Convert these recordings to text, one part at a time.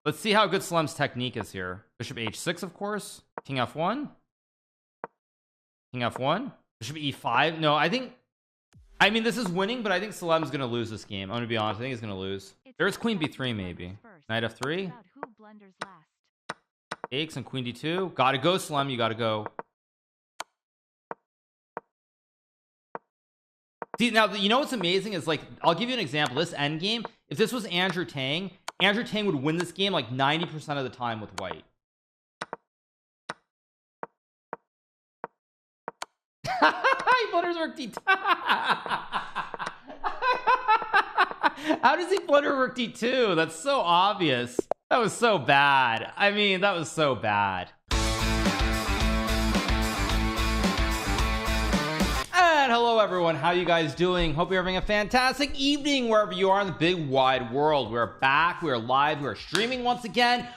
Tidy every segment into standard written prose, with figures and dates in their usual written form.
Let's see how good Slem's technique is here. Bishop h6, of course. King f1. King f1. Bishop e5. No, I mean, this is winning, but I think Slem's gonna lose this game. I'm gonna be honest. I think he's gonna lose. There's queen b3, maybe. Knight f3. Takes and queen d2. Gotta go, Slem. You gotta go. See, now, you know what's amazing is, like, I'll give you an example. This endgame, if this was Andrew Tang would win this game like 90% of the time with white. He blunders rook d2. How does he blunder rook d2? That's so obvious. That was so bad. I mean, that was so bad. And hello everyone, how you guys doing? Hope you're having a fantastic evening wherever you are in the big wide world. We're back, we're live, we're streaming once again.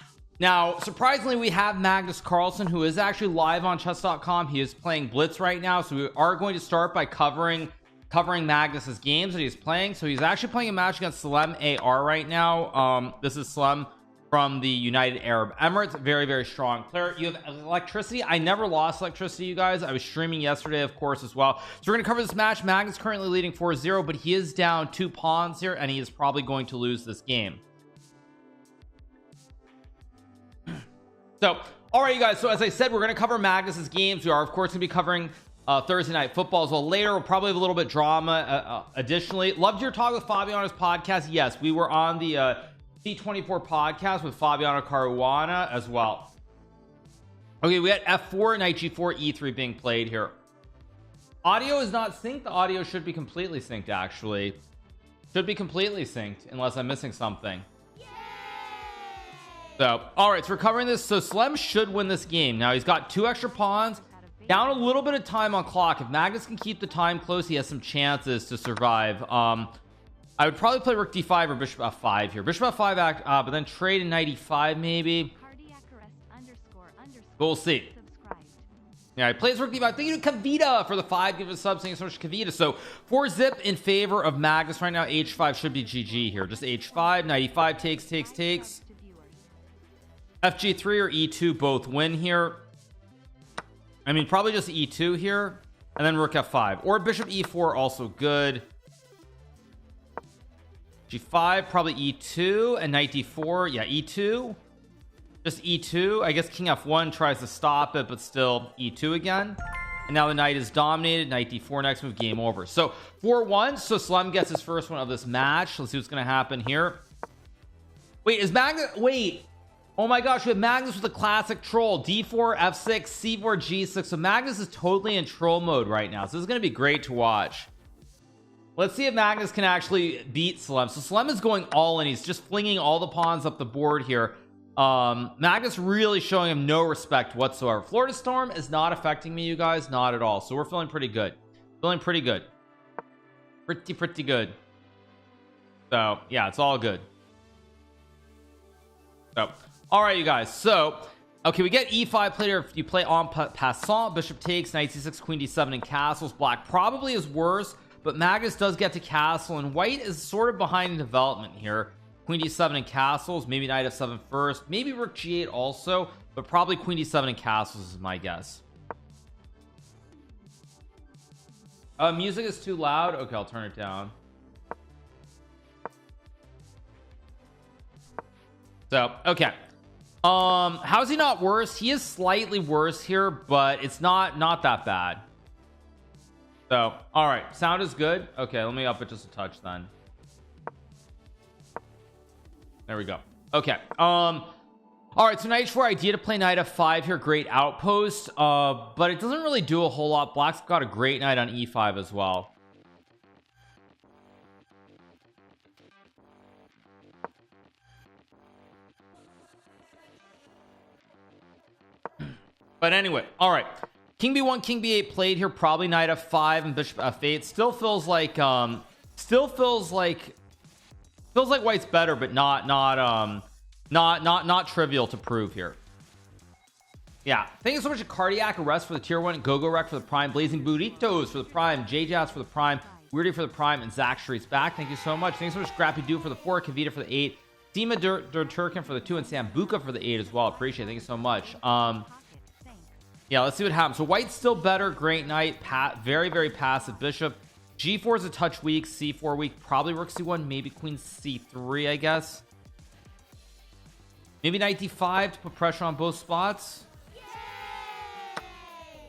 Now, surprisingly, we have Magnus Carlsen, who is actually live on chess.com. He is playing Blitz right now, so we are going to start by covering Magnus's games that he's playing. So he's actually playing a match against Slem AR right now. This is Slem from the United Arab Emirates. Very, very strong player. You have electricity. I never lost electricity, you guys. I was streaming yesterday, of course, as well. So we're going to cover this match. Magnus currently leading 4-0, but he is down 2 pawns here, and he is probably going to lose this game. So, all right, you guys. So as I said, we're going to cover Magnus's games. We are, of course, going to be covering Thursday Night Football as well later. We'll probably have a little bit drama. Additionally, loved your talk with Fabiano's podcast. Yes, we were on the C24 podcast with Fabiano Caruana as well. Okay, we had f4, knight g4, e3 being played here. Audio is not synced. The audio should be completely synced, actually. Should be completely synced, unless I'm missing something. So, all right, so we're covering this. So Slem should win this game. Now he's got 2 extra pawns, down a little bit of time on clock. If Magnus can keep the time close, he has some chances to survive. I would probably play rook d5 or bishop f5 here. Bishop f5 but then trade in knight e5 maybe. But we'll see. Yeah, he plays rook d5. Thank you to Kavita for the 5. Give us a sub. Thank you so much, Kavita. So 4 zip in favor of Magnus right now. h5 should be GG here. Just h5, knight e5 takes. FG3 or E2 both win here. I mean, probably just E2 here, and then rook F5 or bishop E4 also good. G5 probably E2 and knight D4. Yeah, E2, just E2. I guess king F1 tries to stop it, but still E2 again. And now the knight is dominated. Knight D4 next move, game over. So 4-1. So Slem gets his first one of this match. Let's see what's going to happen here. Wait, is Magnus? Wait. Oh my gosh, we have Magnus with a classic troll. D4, F6, C4, G6. So Magnus is totally in troll mode right now. So this is going to be great to watch. Let's see if Magnus can actually beat Slem. So Slem is going all in. He's just flinging all the pawns up the board here. Magnus really showing him no respect whatsoever. Florida Storm is not affecting me, you guys. Not at all. So we're feeling pretty good. Pretty good. Pretty good. So yeah, it's all good. So all right, you guys. So okay, we get e5 played here. If you play en passant, bishop takes, knight c6, queen d7 and castles. Black probably is worse, but Magnus does get to castle, and white is sort of behind in development here. Queen d7 and castles, maybe knight f7 first, maybe rook g8 also, but probably queen d7 and castles is my guess. Music is too loud. Okay, I'll turn it down. So okay, how's he not worse? He is slightly worse here, but it's not that bad. So all right, sound is good. Okay, let me up it just a touch then. There we go. Okay, all right, so knight h4, idea to play knight f5 here. Great outpost, but it doesn't really do a whole lot. Black's got a great knight on e5 as well. But anyway, all right, king b1, king b8 played here. Probably knight f5 and bishop f8. Still feels like white's better, but not trivial to prove here. Yeah, thank you so much to Cardiac Arrest for the tier 1, Gogo Rec for the prime, Blazing Burritos for the prime, JJazz for the prime, Weirdy for the prime, and Zach Street's back. Thank you so much. Thanks so much, Scrappy Doo for the 4, Kavita for the 8, Sima Turkin for the 2 and Sambuca for the 8 as well. Appreciate it. Thank you so much. Yeah, let's see what happens. So white's still better. Great knight. Very, very passive bishop. G4 is a touch weak. C4 weak. Probably rook C1. Maybe queen C3, I guess. Maybe knight D5 to put pressure on both spots.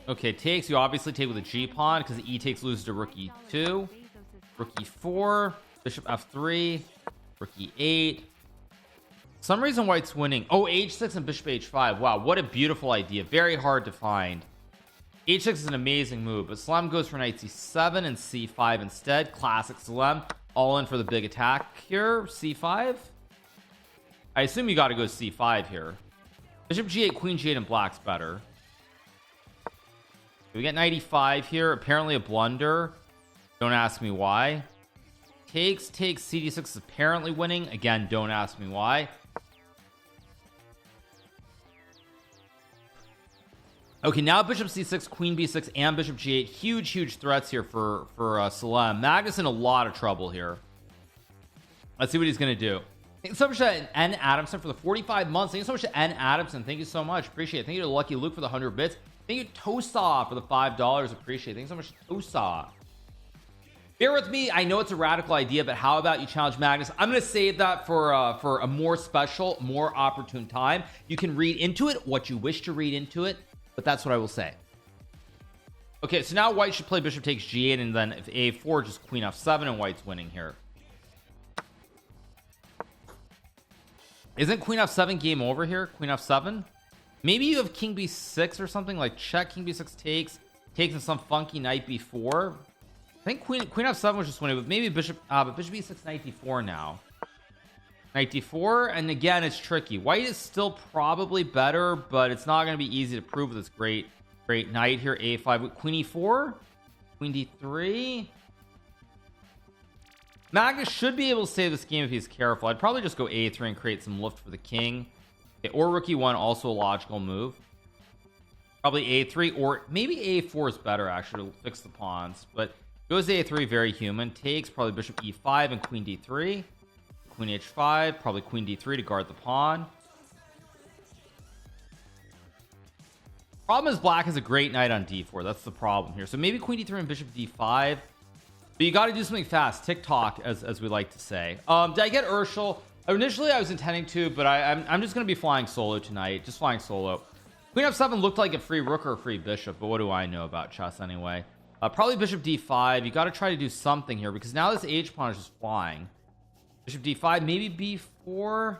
Okay, takes. You obviously take with a G pawn because the E takes loses to rook E2. Rook E4. Bishop F3. Rook E8. Some reason white's winning. Oh, H6 and bishop H5. Wow, what a beautiful idea. Very hard to find. H6 is an amazing move, but Salem goes for knight C7 and C5 instead. Classic Salem. All in for the big attack here. C5. I assume you got to go C5 here. Bishop G8, Queen G8, and black's better. We get knight E5 here. Apparently a blunder. Don't ask me why. Takes CD6 is apparently winning. Again, don't ask me why. Okay, now bishop C6, Queen B6, and bishop G8. Huge threats here for Salem. Magnus in a lot of trouble here. Let's see what he's gonna do. Thank you so much to N Adamson for the 45 months. Thank you so much to N Adamson. Thank you so much. Appreciate it. Thank you to Lucky Luke for the 100 bits. Thank you to Tosaw for the $5. Appreciate it. Thank you so much to Tosaw. Bear with me. I know it's a radical idea, but how about you challenge Magnus? I'm going to save that for a more special, more opportune time. You can read into it what you wish to read into it, but that's what I will say. Okay, so now white should play bishop takes G8, and then if A4, just queen F7, and white's winning here. Isn't queen F7 game over here? Queen F7? Maybe you have king B6 or something, like check, king B6 takes in some funky knight B4. I think queen F7 was just winning, but maybe bishop but bishop B6, knight D4 now. Knight D4, and again, it's tricky. White is still probably better, but it's not going to be easy to prove with this great knight here. A5, queen E4, queen D3. Magnus should be able to save this game if he's careful. I'd probably just go A3 and create some lift for the king. Okay, or rook E1, also a logical move. Probably A3, or maybe A4 is better actually to fix the pawns, but goes to A3, very human. Takes, probably bishop E5 and queen D3. Queen H5, probably queen D3 to guard the pawn. Problem is black has a great knight on D4. That's the problem here. So maybe queen D3 and bishop D5. But you got to do something fast. TikTok, as we like to say. Did I get Urshel? Initially, I was intending to, but I'm just going to be flying solo tonight. Just flying solo. Queen F7 looked like a free rook or a free bishop, but what do I know about chess anyway? Probably bishop D5. You got to try to do something here because now this H pawn is just flying. Bishop D5, maybe B4.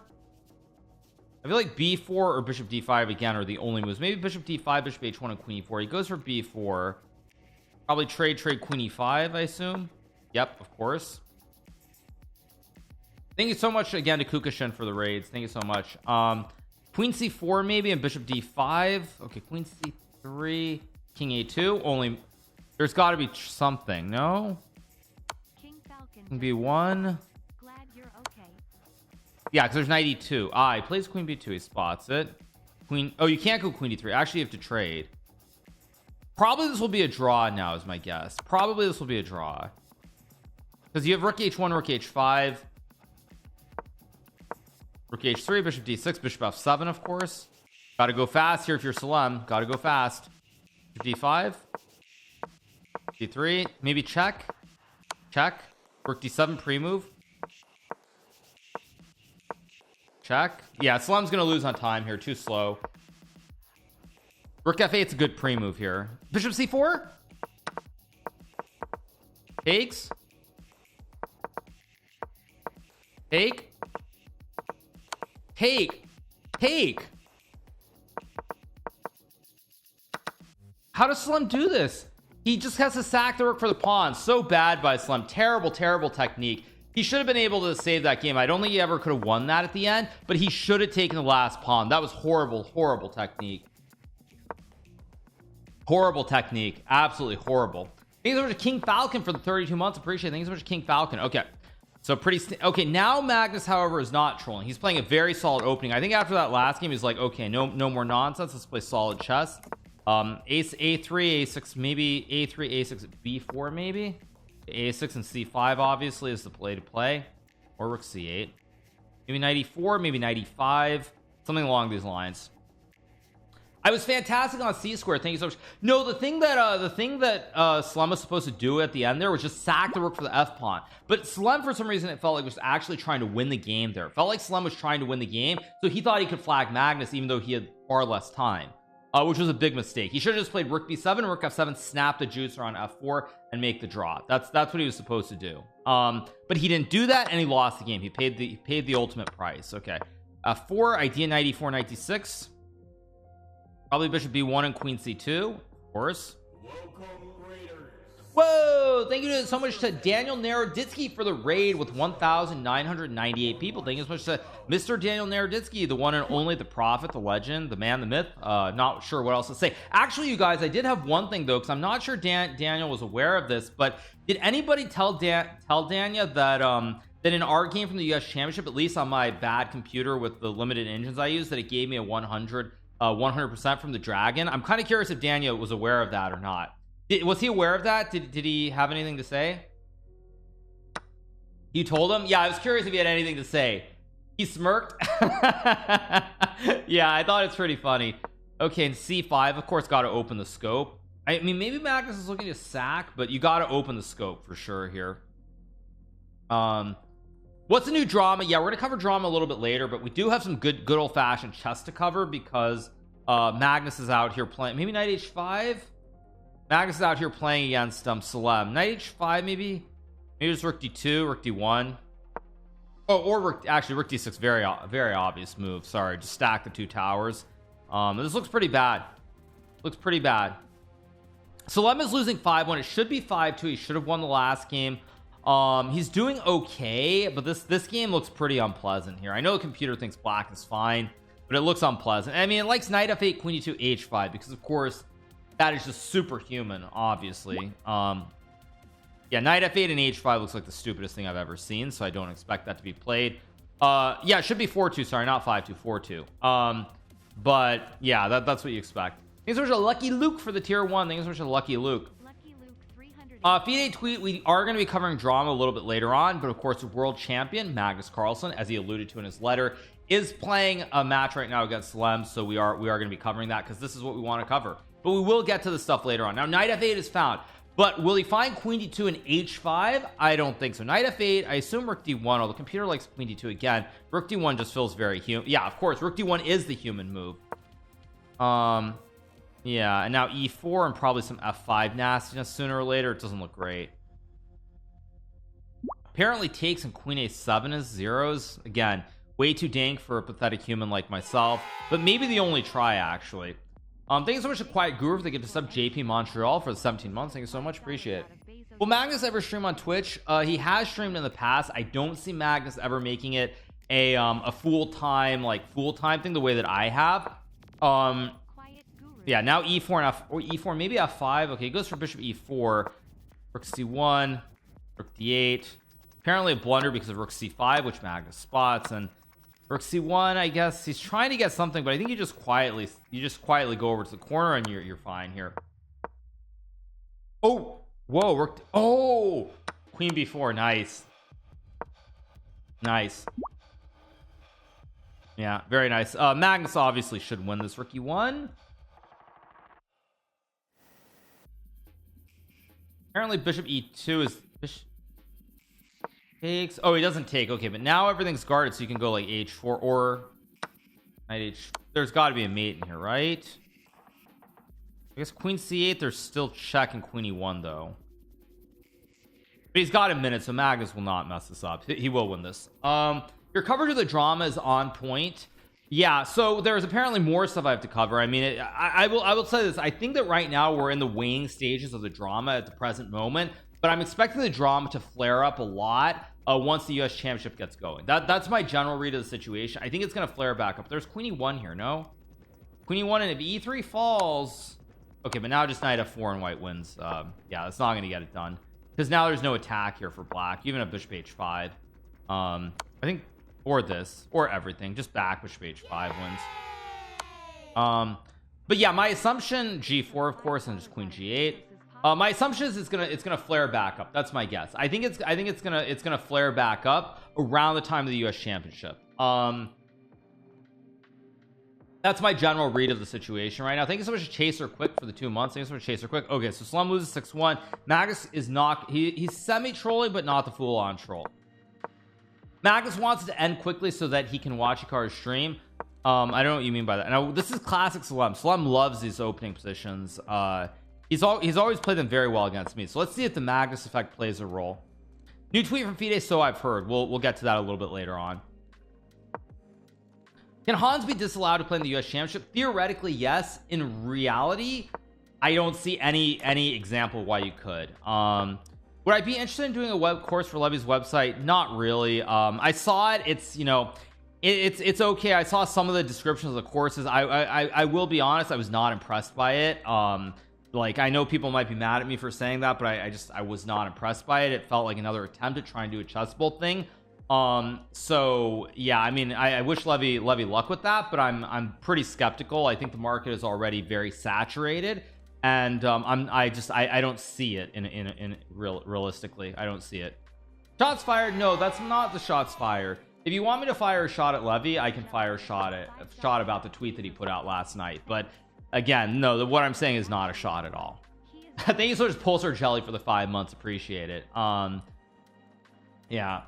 I feel like B4 or bishop D5 again are the only moves. Maybe bishop D5, bishop H1, and queen E4. He goes for B4. Probably trade queen E5, I assume. Yep, of course. Thank you so much again to Kukashin for the raids. Thank you so much. Queen C4 maybe and bishop D5. Okay, queen C3, king A2. Only there's got to be something. No. King B1. Yeah, because there's knight E2. He plays queen B2. He spots it. Queen. Oh, you can't go queen D3. Actually, you have to trade. Probably this will be a draw now, is my guess. Probably this will be a draw because you have rook H1, rook H5, rook H3, bishop D6, bishop F7. Of course, got to go fast here if you're Salem. Got to go fast. D5, D3, maybe check. Rook D7 pre-move. Check. Yeah, Salem's gonna lose on time here. Too slow. Rook F8, it's a good pre-move here. Bishop C4. Takes. Take. How does Salem do this? He just has to sack the rook for the pawn. So bad by Salem. Terrible technique. He should have been able to save that game. I don't think he ever could have won that at the end, but he should have taken the last pawn. That was horrible technique. Horrible technique. Absolutely horrible. Thank you so much to King Falcon for the 32 months. Appreciate it. Thank you so much to King Falcon. Okay. So okay, now Magnus, however, is not trolling. He's playing a very solid opening. I think after that last game, he's like, okay, no more nonsense. Let's play solid chess. Ace A3, A6, maybe A3, A6, B4, maybe. A6 and C5 obviously is the play to play, or rook C8. maybe 94, maybe 95, something along these lines. I was fantastic on C-square. Thank you so much. No, the thing that Slum was supposed to do at the end there was just sack the rook for the F pawn. But Slum, for some reason, it felt like was actually trying to win the game there. It felt like Slum was trying to win the game, so he thought he could flag Magnus even though he had far less time, which was a big mistake. He should have just played rook b7, rook f7, snap the juicer on f4, and make the draw. That's what he was supposed to do. But he didn't do that, and he lost the game. He paid the ultimate price. Okay, f4, idea 94, 96. Probably bishop b1 and queen c2, of course. Whoa, thank you so much to Daniel Naroditsky for the raid with 1,998 people. Thank you so much to Mr. Daniel Naroditsky, the one and only, the prophet, the legend, the man, the myth. Not sure what else to say. Actually, you guys, I did have one thing though, because I'm not sure Daniel was aware of this, but did anybody tell Daniel that that in our game from the US Championship, at least on my bad computer with the limited engines I use, that it gave me a 100% from the dragon? I'm kind of curious if Daniel was aware of that or not. Was he aware of that? Did he have anything to say? You told him? Yeah, I was curious if he had anything to say. He smirked. Yeah, I thought it's pretty funny. Okay, and c5, of course, got to open the scope. I mean, maybe Magnus is looking to sack, but you got to open the scope for sure here. What's the new drama? Yeah, we're gonna cover drama a little bit later, but we do have some good old-fashioned chess to cover because Magnus is out here playing. Maybe knight h5. Magnus is out here playing against Salem. Knight h5, maybe just rook d2, rook d1. Oh, or rook d6. Very obvious move. Sorry, just stack the two towers. This looks pretty bad. Salem is losing 5-1. It should be 5-2. He should have won the last game. He's doing okay, but this game looks pretty unpleasant here. I know the computer thinks black is fine, but it looks unpleasant. I mean, it likes knight f8, queen e2, h5 because of course that is just superhuman, obviously. Yeah, knight f8 and h5 looks like the stupidest thing I've ever seen, so I don't expect that to be played. Yeah, it should be 4-2. Sorry, not 5-2, 4-2. But yeah, that's what you expect. Thanks so much to Lucky Luke for the tier 1. Thanks so much to Lucky Luke. FIDE tweet, we are going to be covering drama a little bit later on, but of course the world champion Magnus Carlsen, as he alluded to in his letter, is playing a match right now against Slem, so we are going to be covering that because this is what we want to cover. But we will get to the stuff later on. Now knight f8 is found, but will he find queen d2 and h5? I don't think so. Knight f8, I assume rook d1, although the computer likes queen d2 again. Rook d1 just feels very human. Yeah, of course, rook d1 is the human move. Yeah, and now e4 and probably some f5 nastiness sooner or later. It doesn't look great. Apparently takes and queen a7 is zeros. Again, way too dank for a pathetic human like myself, but maybe the only try actually. Thank you so much to Quiet Guru for the gift to sub JP Montreal for the 17 months. Thank you so much, appreciate it. Will Magnus ever stream on Twitch? He has streamed in the past. I don't see Magnus ever making it a full-time thing the way that I have. Yeah, now e4 and f, or e4, maybe f5. Okay, he goes for bishop e4, rook c1, rook d8. Apparently a blunder because of rook c5, which Magnus spots, and rook c1. I guess he's trying to get something, but I think you just quietly go over to the corner and you're fine here. Oh, whoa, rook. Oh, queen b4. Nice. Yeah, very nice. Magnus obviously should win this. Rook e1. Apparently bishop e2 is bishop takes. Oh, he doesn't take. Okay, but now everything's guarded, so you can go like h4 or knight h. There's got to be a mate in here, right? I guess queen c8. There's still check and queen e1 though. But he's got a minute, so Magnus will not mess this up. He will win this. Your coverage of the drama is on point. Yeah, so there's apparently more stuff I have to cover. I mean, I will say this. I think that right now we're in the waning stages of the drama at the present moment, but I'm expecting the drama to flare up a lot once the US Championship gets going. That's my general read of the situation. I think it's going to flare back up. There's queen e1 here, no? Queen e1, and if e3 falls... Okay, but now just knight f4 and white wins. Yeah, that's not going to get it done. Because now there's no attack here for black, even at bishop h5. I think... or this, or everything, just back bishop h5 wins. But yeah, my assumption g4 of course, and just queen g8. My assumption is it's gonna flare back up. That's my guess. I think it's gonna flare back up around the time of the US Championship. That's my general read of the situation right now. Thank you so much to Chaser Quick for the 2 months. Thank you so much to Chaser Quick. Okay, so Slum loses 6-1. Magnus is not, he's semi-trolling but not the full-on troll. Magnus wants it to end quickly so that he can watch Hikaru's stream. I don't know what you mean by that. Now this is classic Slum. Slum loves these opening positions. He's always played them very well against me. So let's see if the Magnus effect plays a role. New tweet from Fide, so I've heard. We'll get to that a little bit later on. Can Hans be disallowed to play in the US Championship? Theoretically, yes. In reality, I don't see any example why you could. Would I be interested in doing a web course for Levy's website? Not really. I saw it. It's, you know, it's okay. I saw some of the descriptions of the courses. I will be honest, I was not impressed by it. Like, I know people might be mad at me for saying that, but I was not impressed by it. It felt like another attempt at trying to do a chessboard thing. So yeah, I mean, I wish Levy luck with that, but I'm pretty skeptical. I think the market is already very saturated, and I don't see it in realistically. I don't see it. Shots fired? No, that's not the shots fired. If you want me to fire a shot at Levy, I can fire a shot about the tweet that he put out last night. But again, no, what I'm saying is not a shot at all. Thank you so much, Pulsar Jelly, for the 5 months. Appreciate it. Yeah.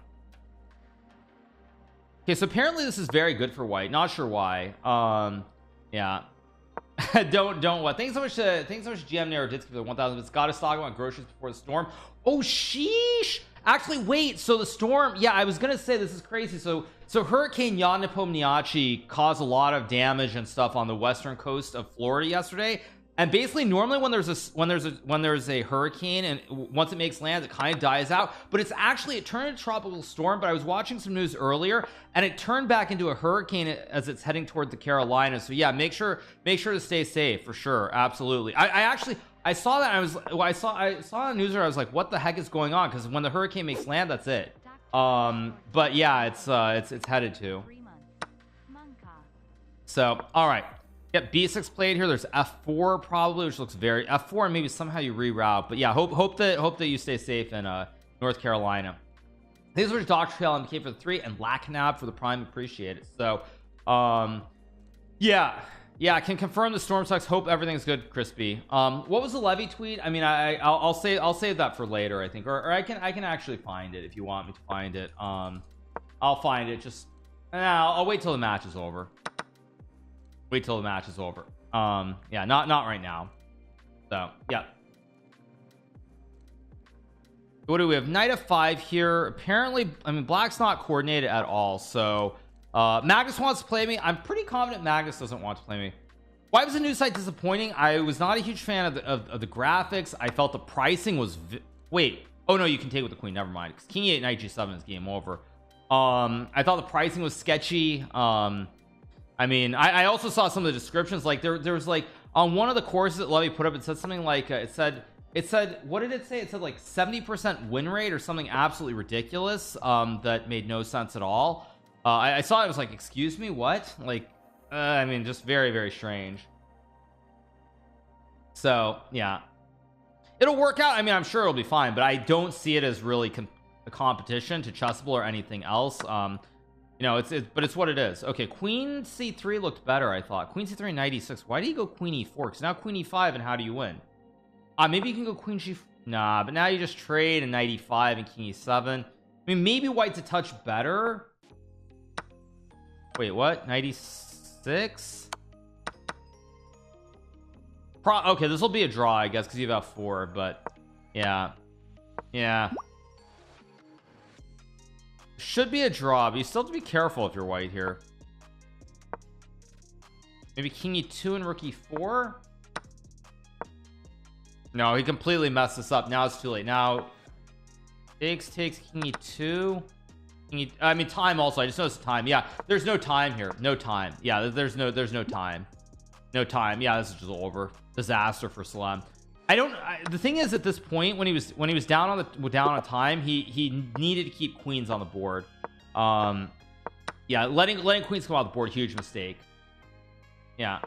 Okay, so apparently this is very good for white. Not sure why. Yeah. don't what. Thanks so much to GM Naroditsky for the 1,000 bits. Gotta stock on groceries before the storm. Oh sheesh. Actually, wait. So the storm. Yeah, I was gonna say this is crazy. So Hurricane Yanipomniachi caused a lot of damage and stuff on the western coast of Florida yesterday. And basically, normally when there's a hurricane and once it makes land, it kind of dies out. But it turned into a tropical storm. But I was watching some news earlier, and it turned back into a hurricane as it's heading toward the Carolinas. So yeah, make sure to stay safe for sure. Absolutely. I saw that. And I saw the news where I was like, what the heck is going on? Because when the hurricane makes land, that's it. But yeah, it's headed to. So all right. Yep, B6 played here. There's F4 probably, which looks very F4, and maybe somehow you reroute. But yeah, hope that you stay safe in North Carolina. These were Dr. Tail MK for the 3 and Lacanab for the prime. Appreciate it. So yeah, I can confirm the storm sucks. Hope everything's good, Crispy. What was the Levy tweet? I mean, I'll save that for later, I think, or I can actually find it if you want me to find it. I'll find it. Just I'll wait till the match is over. Wait till the match is over. Yeah, not right now. So yeah. What do we have? Knight f5 here. Apparently, I mean, black's not coordinated at all. So Magnus wants to play me. I'm pretty confident Magnus doesn't want to play me. Why was the news site disappointing? I was not a huge fan of the graphics. I felt the pricing was wait. Oh no, you can take with the queen. Never mind. Because king e8 knight g7 is game over. I thought the pricing was sketchy. I mean, I also saw some of the descriptions. Like there was like on one of the courses that Levy put up, it said something like it said what did it say? It said like 70% win rate or something absolutely ridiculous that made no sense at all. I saw it, I was like, excuse me, what? Like I mean, just very, very strange. So yeah, it'll work out. I mean, I'm sure it'll be fine, but I don't see it as really a competition to chessable or anything else. You know, but it's what it is. Okay, queen c3 looked better, I thought. Queen c3 knight e6. Why do you go queen e4? Because now queen e5, and how do you win? Maybe you can go queen g. Nah, but now you just trade and knight e5 and king e7. I mean, maybe white's a touch better. Wait, what? Knight e6. Okay, this will be a draw, I guess, because you have f4. But yeah. Should be a draw, but you still have to be careful if you're white here. Maybe king e2 and rook e4. No, he completely messed this up. Now it's too late. Now takes king e2. I mean, time also. I just noticed time. Yeah, there's no time here. No time. Yeah, there's no time. No time. Yeah, this is just over. Disaster for Salam. The thing is, at this point, when he was down on time, he needed to keep queens on the board. Yeah, letting queens come off the board, huge mistake. Yeah.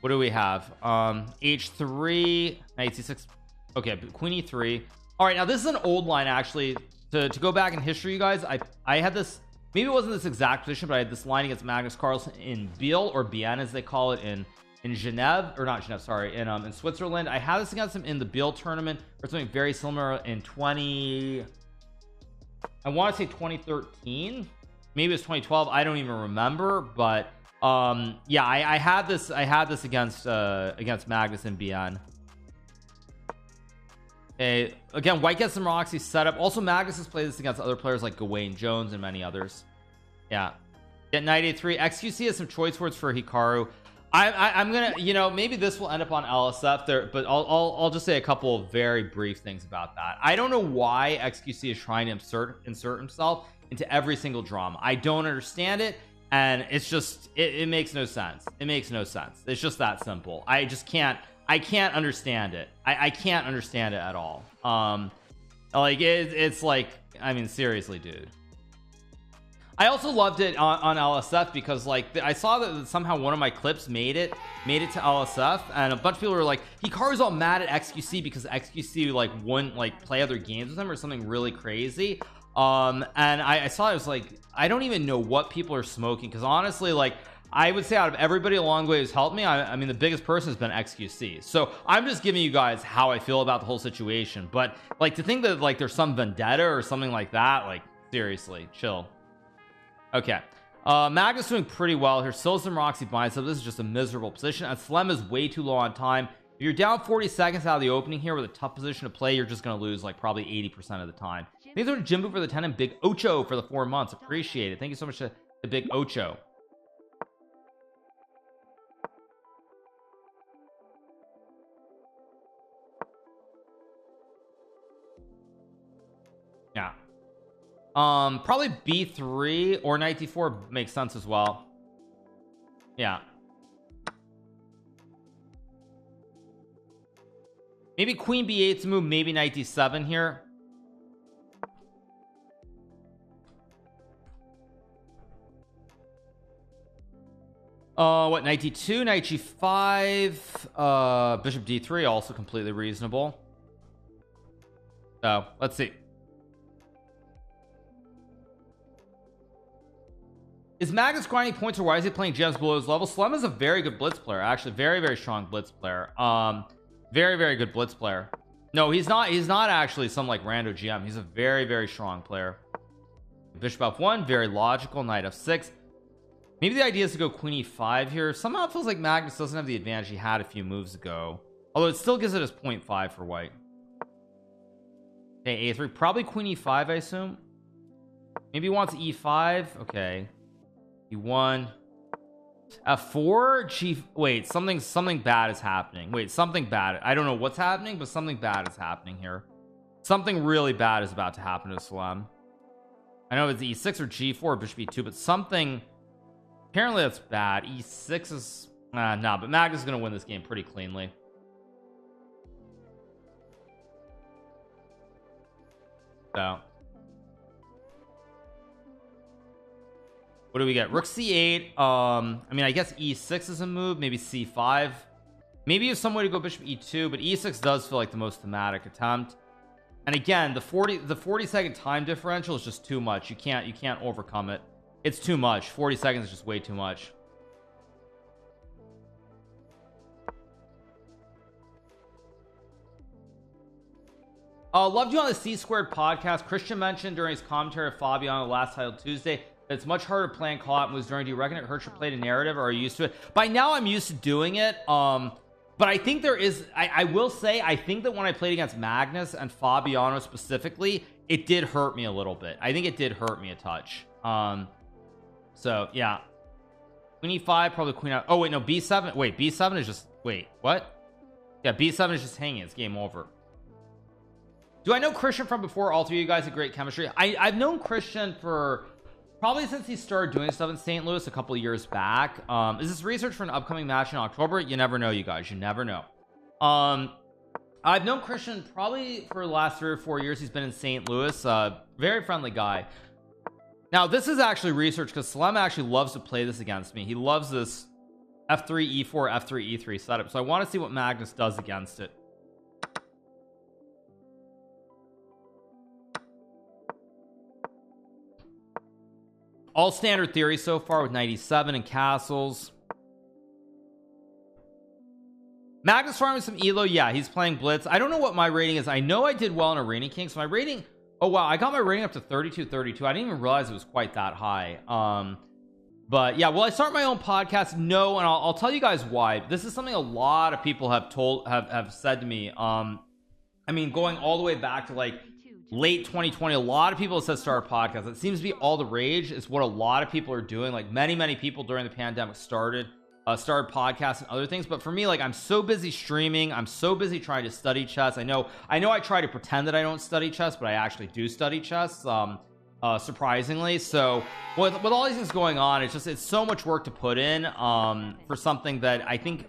What do we have? h3, knight c6. Okay, queen e3. All right, now this is an old line actually. To go back in history, you guys, I had this maybe it wasn't this exact position, but I had this line against Magnus Carlsen in Biel, or Bien as they call it in Geneva, or not Geneva, sorry, in Switzerland. I had this against him in the Biel tournament, or something very similar in I want to say 2013, maybe it's 2012, I don't even remember, but yeah, I had this against Magnus and Bien. Okay, again, white gets some rocks, he's set up. Also, Magnus has played this against other players like Gawain Jones and many others. Yeah, get knight a3. XQC has some choice words for Hikaru. I'm gonna, you know, maybe this will end up on LSF there, but I'll just say a couple of very brief things about that. I don't know why XQC is trying to insert himself into every single drama. I don't understand it, and it's just it makes no sense. It makes no sense. It's just that simple. I can't understand it. I can't understand it at all. Like it's like, I mean, seriously, dude. I also loved it on LSF because like I saw that somehow one of my clips made it to LSF, and a bunch of people were like, Hikaru's all mad at XQC because XQC like wouldn't like play other games with him or something really crazy. And I saw it, was like, I don't even know what people are smoking, because honestly, like, I would say out of everybody along the way who's helped me, I mean the biggest person has been XQC. So I'm just giving you guys how I feel about the whole situation. But like, to think that like there's some vendetta or something like that, like, seriously, chill. Okay, Magnus doing pretty well here. Still some Roxy binds up. This is just a miserable position, and Slem is way too low on time. If you're down 40 seconds out of the opening here with a tough position to play, you're just going to lose like probably 80% of the time. Thanks so much to Jimbo for the 10 and Big Ocho for the 4 months. Appreciate it. Thank you so much to the Big Ocho. Yeah. Probably B3 or knight d4 makes sense as well. Yeah. Maybe queen b8 to move, maybe knight d7 here. What, knight d2, knight g5, bishop d3, also completely reasonable. So let's see. Is Magnus grinding points, or why is he playing gems below his level? Slem is a very good blitz player, actually, very, very strong blitz player. Very, very good blitz player. No, he's not actually some like rando GM. He's a very, very strong player. Bishop f1, very logical. Knight f6. Maybe the idea is to go queen e5 here. Somehow it feels like Magnus doesn't have the advantage he had a few moves ago, although it still gives it as 0.5 for white. Okay, a3, probably queen e5, I assume. Maybe he wants e5. Okay, e1, f4, g. Wait, something bad is happening. Wait, something bad. I don't know what's happening, but something bad is happening here. Something really bad is about to happen to Slem. I know it's e6 or g4, bishop e2, but something, apparently that's bad. E6 is nah, but Magnus is gonna win this game pretty cleanly. So what do we get? Rook c8. I mean, I guess e6 is a move, maybe c5, maybe if some way to go bishop e2, but e6 does feel like the most thematic attempt. And again, the 40-second time differential is just too much. You can't overcome it. It's too much. 40 seconds is just way too much. Loved you on the C Squared podcast. Christian mentioned during his commentary of Fabian on the last title Tuesday that it's much harder playing call-out moves during. Do you reckon it hurts your play to narrative, or are you used to it? By now I'm used to doing it. But I think there is, I will say, I think that when I played against Magnus and Fabiano specifically, it did hurt me a little bit. I think it did hurt me a touch. So yeah, queen e5, probably queen out. Oh wait, no, b7. Wait, b7 is just, wait, what? Yeah, b7 is just hanging. It's game over. Do I know Christian from before? All three of you guys had great chemistry. I've known Christian for probably since he started doing stuff in St. Louis a couple of years back. Is this research for an upcoming match in October? You never know, you guys. You never know. I've known Christian probably for the last 3 or 4 years. He's been in St. Louis. Very friendly guy. Now this is actually research because Slem actually loves to play this against me. He loves this f3 e4 f3 e3 setup, so I want to see what Magnus does against it. all standard theory so far with 97 and castles. Magnus farming some elo. Yeah, he's playing blitz. I don't know what my rating is. I know I did well in Arena King, so my rating, oh wow, I got my rating up to 32. I didn't even realize it was quite that high. But yeah, will I start my own podcast? No, and I'll tell you guys why. This is something a lot of people have said to me. I mean, going all the way back to like late 2020, a lot of people have said start a podcast. It seems to be all the rage. It's what a lot of people are doing. Like many people during the pandemic started podcasts and other things. But for me, like, I'm so busy streaming, I'm so busy trying to study chess. I know I try to pretend that I don't study chess, but I actually do study chess, surprisingly. So with all these things going on, it's so much work to put in for something that I think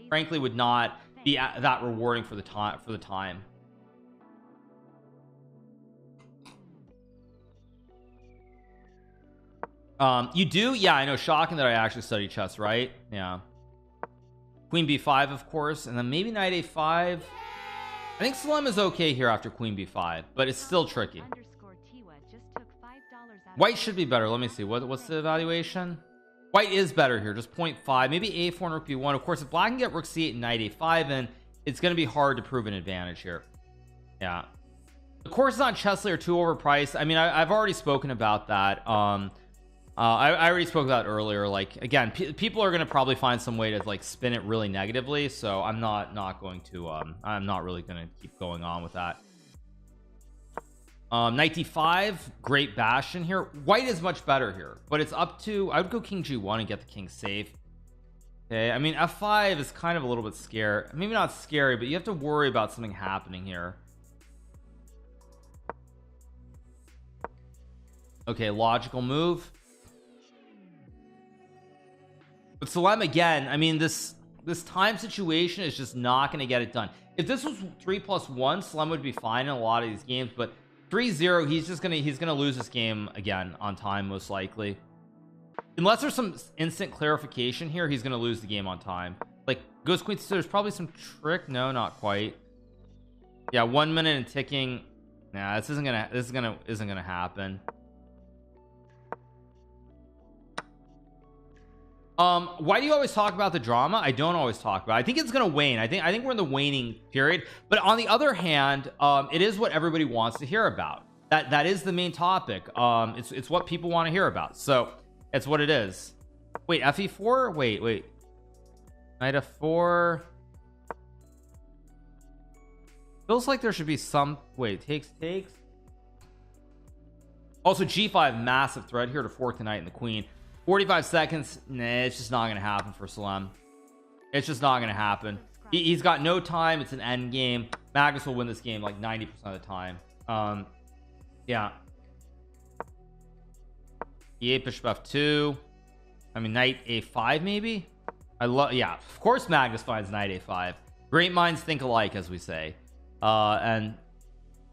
frankly would not be that rewarding for the time. You do? Yeah, I know. Shocking that I actually study chess, right? Yeah. Queen b5, of course, and then maybe knight a5. I think Slim is okay here after queen b5, but it's still tricky. White should be better. Let me see. What's the evaluation? White is better here, just 0.5. Maybe a4 and rook b1. Of course, if black can get rook c8 and knight a5, then it's going to be hard to prove an advantage here. Yeah. The courses on Chesley are too overpriced. I mean, I've already spoken about that. I already spoke about it earlier. Like, again, people are going to probably find some way to like spin it really negatively, so I'm not going to I'm not really going to keep going on with that. Knight d5, great bastion here. White is much better here, but it's up to, I would go king g1 and get the king safe. Okay, I mean, f5 is kind of a little bit scary, maybe not scary, but you have to worry about something happening here. Okay, logical move. But Salem again, I mean, this time situation is just not going to get it done. If this was 3+1, Salem would be fine in a lot of these games, but 3-0, he's gonna lose this game again on time, most likely. Unless there's some instant clarification here, he's gonna lose the game on time. Like goes queen, so there's probably some trick. No, not quite. Yeah, 1 minute and ticking. Nah, this isn't gonna happen. Why do you always talk about the drama? I don't always talk about it. I think it's gonna wane. I think we're in the waning period, but on the other hand, it is what everybody wants to hear about. That is the main topic. It's what people want to hear about, so it's what it is. Wait, fe4. Wait, knight f4. Feels like there should be some. Wait, takes. Also g5, massive threat here to fork the knight and the queen. 45 seconds. Nah, it's just not gonna happen for Salem. It's just not gonna happen. He's got no time. It's an end game. Magnus will win this game like 90% of the time. Yeah. e8, bishop f2. I mean, knight a5 maybe. Yeah, of course Magnus finds knight a5. Great minds think alike, as we say. And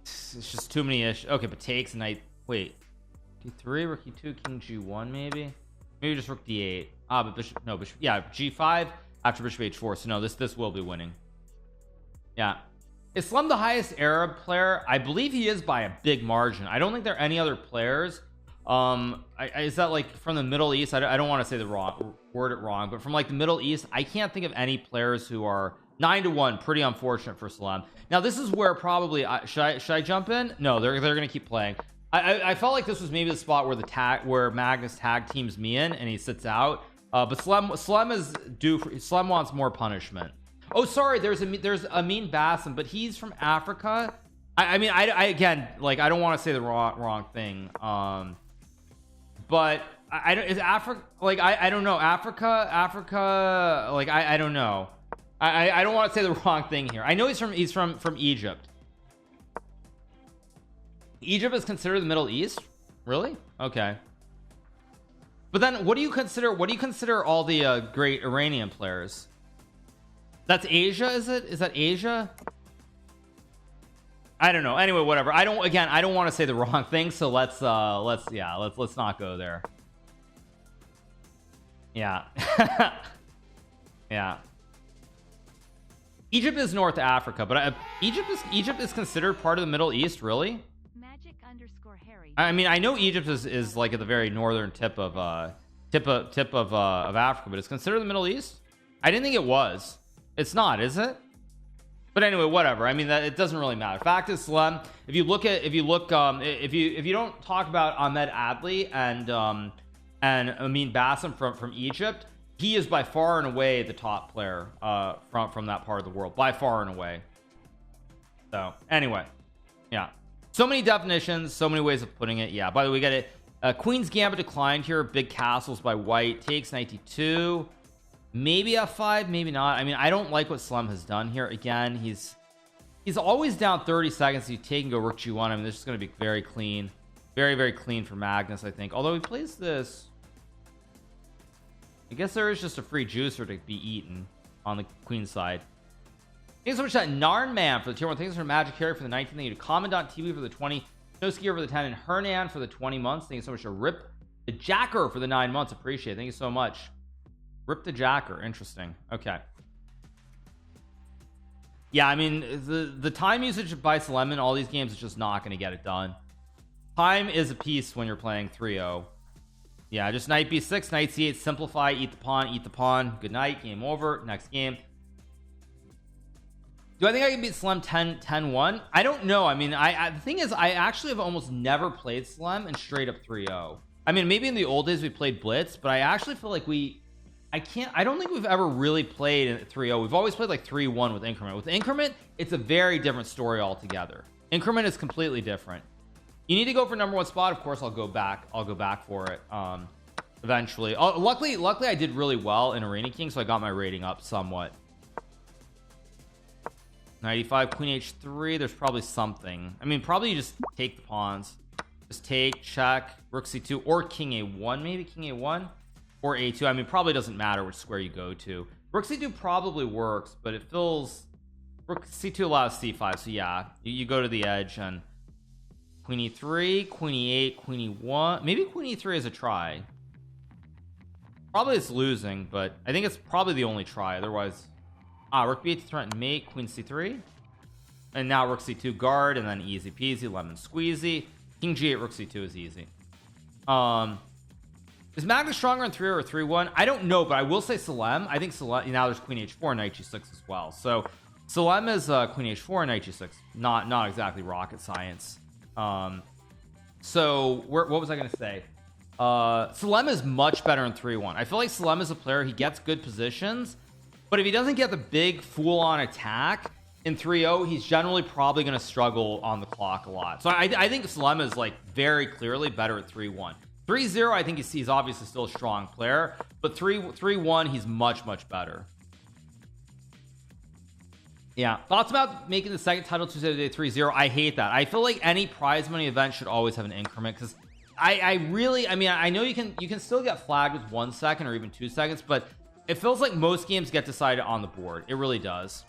it's just too many issues. Okay, but takes knight. Wait, d3, rook e2, king g1 maybe just rook d8. But bishop, no, bishop, yeah, g5 after bishop h4. So no, this will be winning. Yeah. Is Slum the highest Arab player? I believe he is by a big margin. I don't think there are any other players. Is that like from the Middle East? I don't want to say the word it wrong, but from like the Middle East, I can't think of any players who are 9-1. Pretty unfortunate for Salem. Now this is where probably should I jump in? No, they're gonna keep playing. I felt like this was maybe the spot where Magnus tag teams me in and he sits out. But Slem is due for, Slem wants more punishment. Oh, sorry, there's Amin Bassem, but he's from Africa. I mean, I again, like, I don't want to say the wrong thing. But is Africa, like, I don't know, Africa, like, I don't know. I don't want to say the wrong thing here. I know he's from Egypt. Egypt is considered the Middle East? Really? Okay. But then what do you consider all the great Iranian players? That's Asia, is it? Is that Asia? I don't know. Anyway, whatever. I don't want to say the wrong thing, so let's not go there. Yeah. Yeah. Egypt is North Africa, but Egypt is considered part of the Middle East, really? Magic_Harry. I mean, I know Egypt is like at the very northern tip of Africa, but it's considered the Middle East. I didn't think it was. It's not, is it? But anyway, whatever. I mean, that it doesn't really matter. Fact is, Salem, if you don't talk about Ahmed Adli and Amin Bassam from Egypt, he is by far and away the top player from that part of the world, by far and away. So anyway, yeah, so many definitions, so many ways of putting it. Yeah, by the way, we got it. Queen's Gambit declined here. Big castles by white. Takes 92. Maybe f5, maybe not. I mean, I don't like what Slum has done here. Again, he's always down 30 seconds. You take and go rook g1. I mean, this is going to be very clean, very clean for Magnus, I think. Although he plays this, I guess there is just a free juicer to be eaten on the queen side. Thanks so much to that Narn Man for the tier 1. Thanks for MagicCarry for the 19. Thank you to Commandant TV for the 20. Snowskier for the 10, and Hernan for the 20 months. Thank you so much to Rip the Jacker for the 9 months. Appreciate it. Thank you so much. Rip the Jacker. Interesting. Okay. Yeah, I mean, the time usage by Salem in all these games is just not going to get it done. Time is a piece when you're playing 3-0. Yeah, just knight b6, knight c8, simplify, eat the pawn, eat the pawn. Good night. Game over. Next game. Do I think I can beat Slem 10-1? I don't know. I mean, the thing is, I actually have almost never played Slem in straight up 3-0. I mean, maybe in the old days we played Blitz, but I actually feel like I don't think we've ever really played in 3-0. We've always played like 3-1 with Increment. With Increment, it's a very different story altogether. Increment is completely different. You need to go for number 1 spot. Of course, I'll go back for it eventually. Luckily I did really well in Arena King, so I got my rating up somewhat. 95, Queen H3. There's probably something. I mean, probably you just take the pawns. Just take, check, Rook C2, or King A1, maybe King A1 or A2. I mean, probably doesn't matter which square you go to. Rook C2 probably works, but it feels Rook C2 allows C5. So yeah, you go to the edge and Queen E3, Queen E8, Queen E1. Maybe Queen E3 is a try. Probably it's losing, but I think it's probably the only try. Otherwise, Rook B8 to threaten mate, Queen C3, and now Rook C2 guard, and then easy peasy, lemon squeezy. King G8, Rook C2 is easy. Is Magnus stronger in 3 or 3-1? I don't know, but I will say Salem. I think Salem. Now there's Queen H4, Knight G6 as well. So Salem is Queen H4, Knight G6. Not exactly rocket science. So what was I gonna say? Salem is much better in 3-1. I feel like Salem is a player. He gets good positions, but if he doesn't get the big full-on attack in 3-0, he's generally probably going to struggle on the clock a lot. So I think Salem is like very clearly better at 3-1. 3-0, I think he's obviously still a strong player, but 3-1, he's much better. Yeah, thoughts about making the second title Tuesday today 3-0? I hate that. I feel like any prize money event should always have an increment, because I mean, I know you can still get flagged with 1 second or even 2 seconds, but it feels like most games get decided on the board. It really does.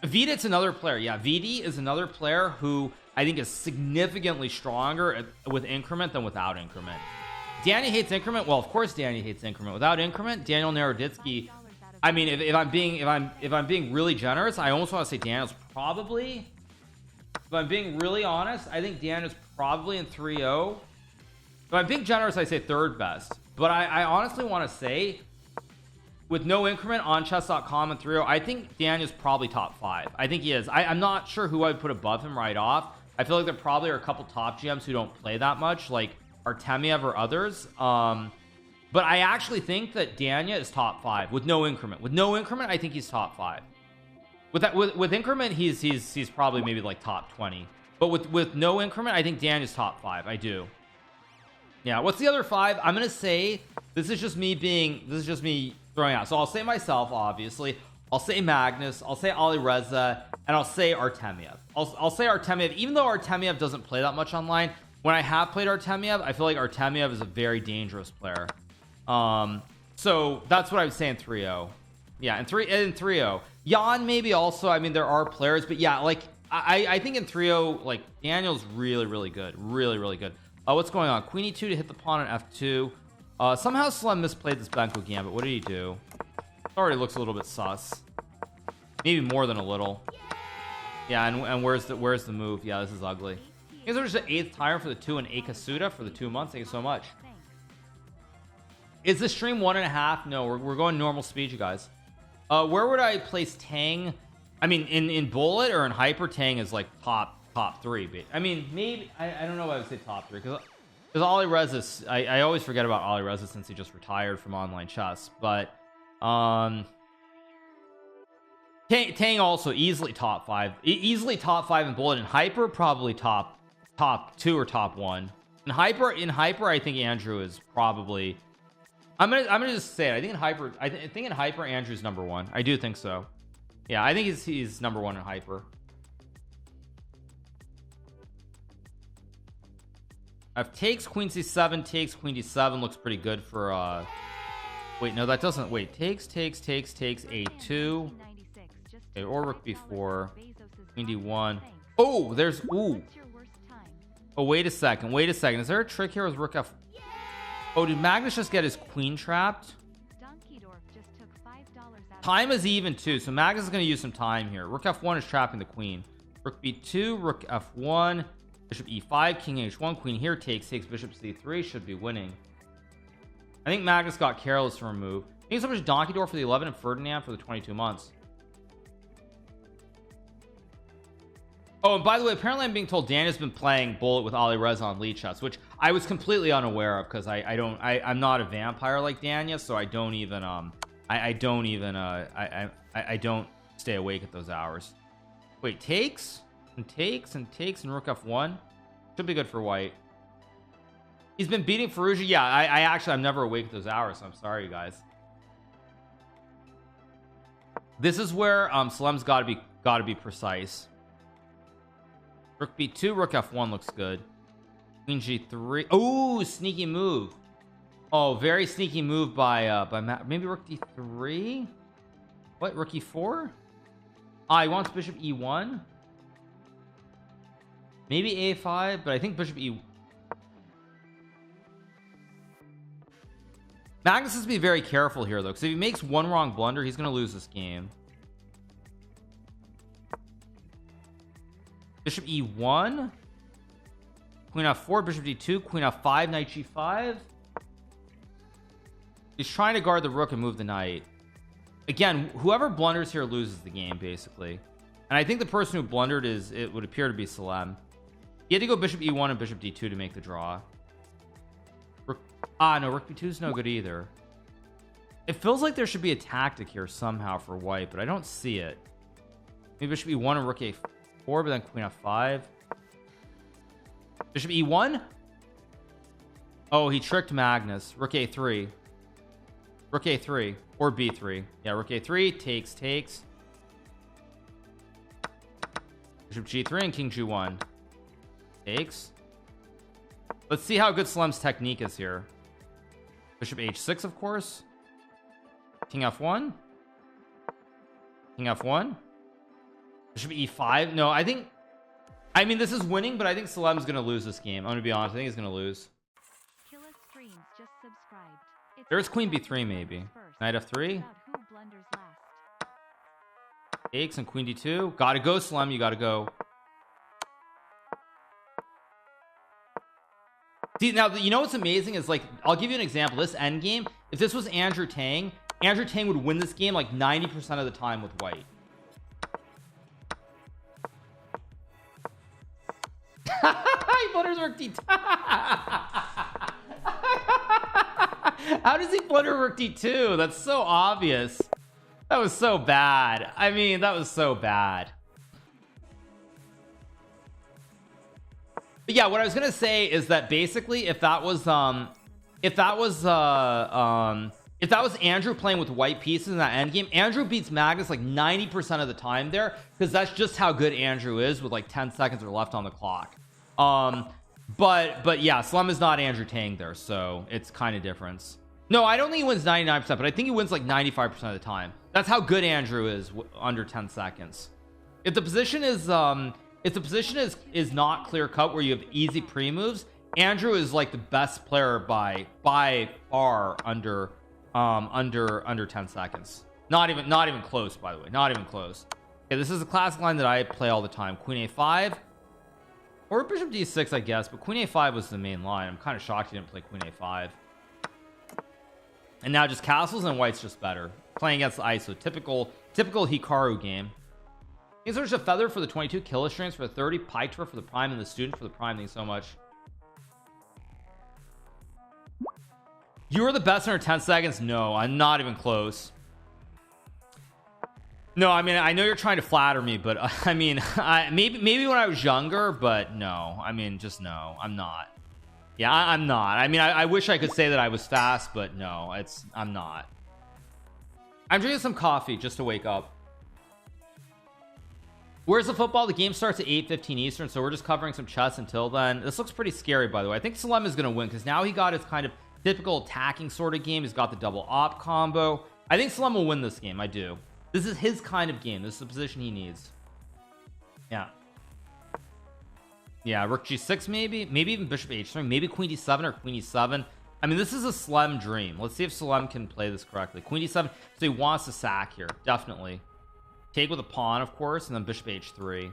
Vidit's another player. Yeah, Vidi is another player who I think is significantly stronger with increment than without increment. Danny hates increment. Well, of course Danny hates increment. Without increment, Daniel Naroditsky. I mean, if I'm being really generous, I almost want to say Daniel's probably. If I'm being really honest, I think Daniel's probably in 3-0. If I'm being generous, I say third best. But I honestly want to say, with no increment on chess.com and 3-0, I think Daniel's probably top 5. I think he is. I'm not sure who I would put above him right off. I feel like there probably are a couple top GMs who don't play that much, like Artemiev or others. But I actually think that Daniel is top 5 with no increment. With no increment, I think he's top 5. With increment, he's probably maybe like top 20. But with no increment, I think Daniel's top 5. I do. Yeah. What's the other 5? I'm gonna say this is just me throwing out. So I'll say myself, obviously. I'll say Magnus. I'll say Ali Reza, and I'll say Artemiev. I'll say Artemiev, even though Artemiev doesn't play that much online. When I have played Artemiev, I feel like Artemiev is a very dangerous player. So that's what I would say in 3-0. Yeah, in 3-0. Jan maybe also. I mean, there are players, but yeah, like I think in 3-0, like Daniel's really good, really good. What's going on? Queen E2 to hit the pawn on F2. Somehow Slem misplayed this Benko Gambit. What did he do? It already looks a little bit sus. Maybe more than a little. Yeah, and where's the move? Yeah, this is ugly. Thanks so much to 8th Tyrant for the 2 and Akasuda for the 2 months. Thank you so much. Is the stream 1.5? No, we're going normal speed, you guys. Where would I place Tang? I mean, in Bullet or in Hyper, Tang is like top 3. But I mean, maybe I don't know if I would say top 3 because Ali Reza is, I always forget about Ali Reza since he just retired from online chess. But Tang also easily top 5, easily top 5 in Bullet. And Hyper probably top 2 or top 1. In Hyper, I think Andrew is probably. I'm gonna just say it. I think in Hyper, Andrew's number 1. I do think so. Yeah, I think he's number 1 in Hyper. If takes Queen C7, takes Queen D7 looks pretty good for wait, no, that doesn't. Wait, takes A2. Okay, or Rook B4. Queen D1. Oh, there's oh, wait a second. Is there a trick here with Rook F? Oh, did Magnus just get his queen trapped? Time is even too, so Magnus is going to use some time here. Rook F1 is trapping the queen. Rook B2, Rook F1, Bishop E5, King H1, Queen here takes Bishop C3, should be winning. I think Magnus got careless from a move. Thank you so much, Donkey Door for the 11 and Ferdinand for the 22 months. Oh, and by the way, apparently I'm being told Daniel's been playing Bullet with Ali Reza on lead chess, which I was completely unaware of because I'm not a vampire like Daniel, so I don't stay awake at those hours. Wait, takes and Rook F1 should be good for white. He's been beating Ferrugia. Yeah, I'm never awake at those hours, so I'm sorry, you guys. This is where Salem's got to be precise. Rook B2, Rook F1 looks good. Queen G3. Oh, sneaky move. Oh, very sneaky move by maybe Rook D3. What, Rook E4? He wants Bishop E1. Maybe A5, but I think Bishop E. Magnus has to be very careful here though, because if he makes one wrong blunder, he's going to lose this game. Bishop E1, Queen F4, Bishop D2, Queen F5, Knight G5. He's trying to guard the rook and move the knight. Again, whoever blunders here loses the game basically, and I think the person who blundered it would appear to be Salem. He had to go Bishop E1 and Bishop D2 to make the draw. No, Rook B2 is no good either. It feels like there should be a tactic here somehow for white, but I don't see it. Maybe Bishop E1 and Rook A4, but then Queen F5. Bishop E1. Oh, he tricked Magnus. Rook A3. Rook A3 or B3. Yeah, Rook A3 takes. Bishop G3 and King G1 takes. Let's see how good Salem's technique is here. Bishop H6, of course. King F1. King F1. Bishop E5. No, I mean this is winning, but I think Salem's gonna lose this game. I'm gonna be honest, I think he's gonna lose. There's Queen B3 maybe. Knight F3. Takes and Queen D2. Gotta go, Salem, you gotta go. See, now you know what's amazing is, like, I'll give you an example. This endgame, if this was Andrew Tang would win this game like 90% of the time with white. He blunders Rook D2. How does he blunder Rook D2? That's so obvious. That was so bad. I mean, that was so bad. But yeah, what I was gonna say is that basically, if that was Andrew playing with white pieces in that endgame, Andrew beats Magnus like 90% of the time there, because that's just how good Andrew is with like 10 seconds or left on the clock. But yeah, Salem is not Andrew Tang there, so it's kind of difference. No, I don't think he wins 99%, but I think he wins like 95% of the time. That's how good Andrew is under 10 seconds. If the position is not clear cut where you have easy pre-moves, Andrew is like the best player by far under 10 seconds. Not even close, by the way. Not even close. Okay, this is a classic line that I play all the time. Queen A5. or bishop d6 I guess, but queen a5 was the main line. I'm kind of shocked he didn't play queen a5. And now just castles, and white's just better playing against the ISO. Typical Hikaru game. Thanks so much a feather for the 22 killer streams for the 30 pie tour for the prime and the student for the prime. Thanks so much. You were the best under 10 seconds. No, I'm not even close. No, I mean, I know you're trying to flatter me, but I mean, maybe when I was younger, but no, I mean, just no, I'm not. Yeah, I'm not. I mean, I wish I could say that I was fast, but no, I'm not. I'm drinking some coffee just to wake up. Where's the football? The game starts at 8:15 Eastern, so we're just covering some chess until then. This looks pretty scary, by the way. I think Salem is going to win because now he got his kind of typical attacking sort of game. He's got the double op combo. I think Salem will win this game. I do. This is his kind of game. This is the position he needs. Yeah, rook g6 maybe even bishop h3, maybe queen d7 or queen e7. I mean, this is a Salem dream. Let's see if Salem can play this correctly. Queen d7, so he wants to sack here, definitely. Take with a pawn, of course, and then bishop h3.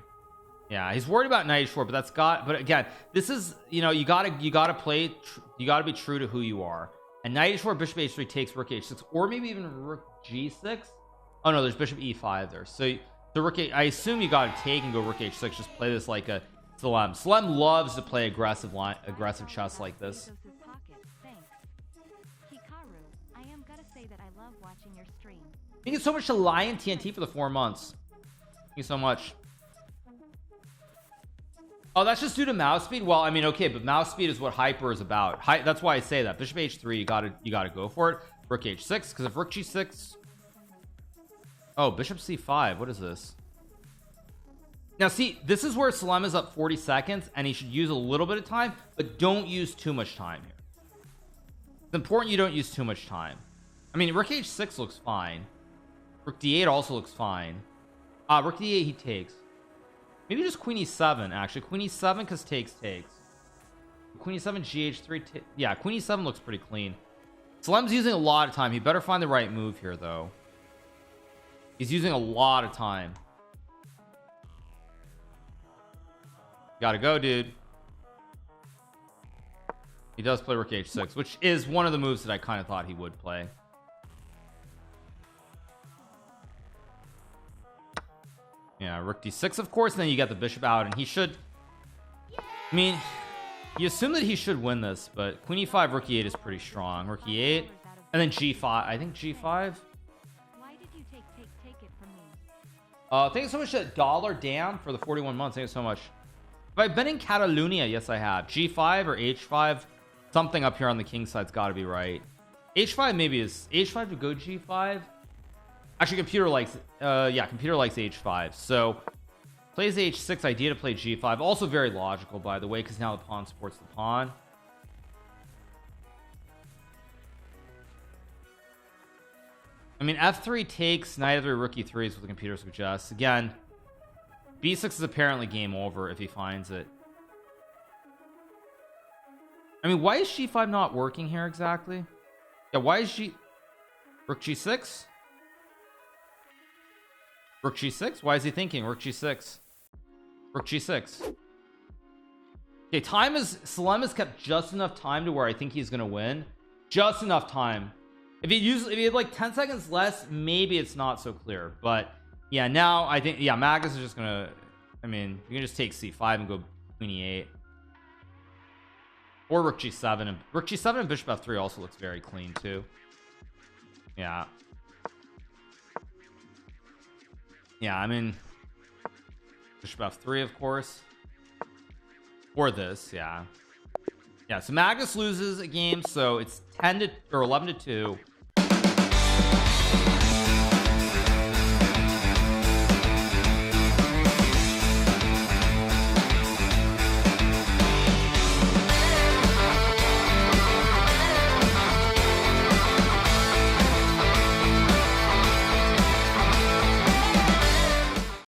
Yeah, he's worried about knight h4, but again, this is, you know, you gotta be true to who you are. And knight h4, bishop h3 takes rook h6, or maybe even rook g6. Oh no, there's bishop e5 there. So rook I assume you gotta take and go rook h6. Just play this like a Salem. Salem loves to play aggressive chess like this. Hikaru, I am gonna say that I love watching your stream. Thank you so much to Lion TNT for the 4 months. Thank you so much. Oh, that's just due to mouse speed. Well, I mean, okay, but mouse speed is what hyper is about. That's why I say that. Bishop h3, you gotta go for it. Rook h6, because if rook g6. Oh, bishop c5. What is this? Now see, this is where Salem is up 40 seconds and he should use a little bit of time, but don't use too much time here. It's important you don't use too much time. I mean, rook h6 looks fine. Rook d8 also looks fine. Rook d8 he takes. Maybe just queen e7 actually. Queen e7 because takes. Queen e7 gh3. Yeah, queen e7 looks pretty clean. Salem's using a lot of time. He better find the right move here though. He's using a lot of time. Gotta go, dude. He does play rook h6, which is one of the moves that I kind of thought he would play. Yeah, rook d6 of course, and then you get the bishop out, and he should, I mean, you assume that he should win this, but queen e5 rook e8 is pretty strong. Rook e8 and then g5. I think g5. Why did you take it from me? Thank you so much to Dollar Dan for the 41 months. Thank you so much. Have I been in Catalonia? Yes, I have. G5 or H5? Something up here on the king side's got to be right. H5 maybe is H5 to go G5. Actually, computer likes computer likes H5. So plays H6. Idea to play G5. Also very logical, by the way, because now the pawn supports the pawn. I mean, F3 takes knight f3 rook e3 is what the computer suggests. Again, B6 is apparently game over if he finds it. I mean, why is G5 not working here exactly? Yeah, why is rook G6? Rook G6? Why is he thinking rook G6? Rook G6. Okay, Salem has kept just enough time to where I think he's gonna win. Just enough time. If he had like 10 seconds less, maybe it's not so clear, but yeah, now I think, yeah, Magnus is just gonna, I mean, you can just take c5 and go queen e8 or rook g7, and rook g7 and bishop f3 also looks very clean too. Yeah, I mean, bishop f3 of course, or this. Yeah, so Magnus loses a game, so it's 10 to or 11 to 2.